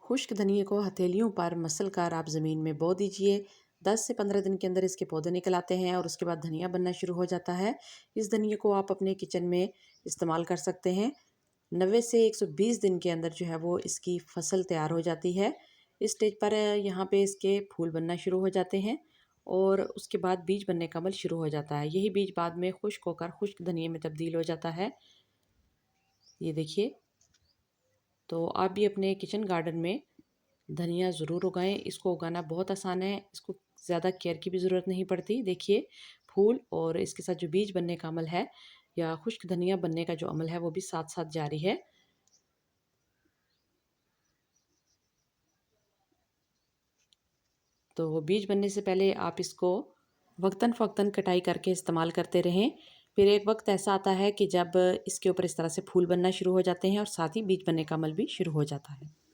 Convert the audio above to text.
खुश्क धनिए को हथेलियों पर मसल कर आप ज़मीन में बो दीजिए। 10 से 15 दिन के अंदर इसके पौधे निकल आते हैं और उसके बाद धनिया बनना शुरू हो जाता है। इस धनिए को आप अपने किचन में इस्तेमाल कर सकते हैं। 90 से 120 दिन के अंदर जो है वो इसकी फसल तैयार हो जाती है। इस स्टेज पर यहाँ पे इसके फूल बनना शुरू हो जाते हैं और उसके बाद बीज बनने का अमल शुरू हो जाता है। यही बीज बाद में खुश्क होकर खुश्क धनिए में तब्दील हो जाता है। ये देखिए, तो आप भी अपने किचन गार्डन में धनिया ज़रूर उगाएं। इसको उगाना बहुत आसान है, इसको ज़्यादा केयर की भी ज़रूरत नहीं पड़ती। देखिए, फूल और इसके साथ जो बीज बनने का अमल है या खुश्क धनिया बनने का जो अमल है वो भी साथ साथ जारी है। तो बीज बनने से पहले आप इसको वक्तन फ़वक्तन कटाई करके इस्तेमाल करते रहें। फिर एक वक्त ऐसा आता है कि जब इसके ऊपर इस तरह से फूल बनना शुरू हो जाते हैं और साथ ही बीज बनने का अमल भी शुरू हो जाता है।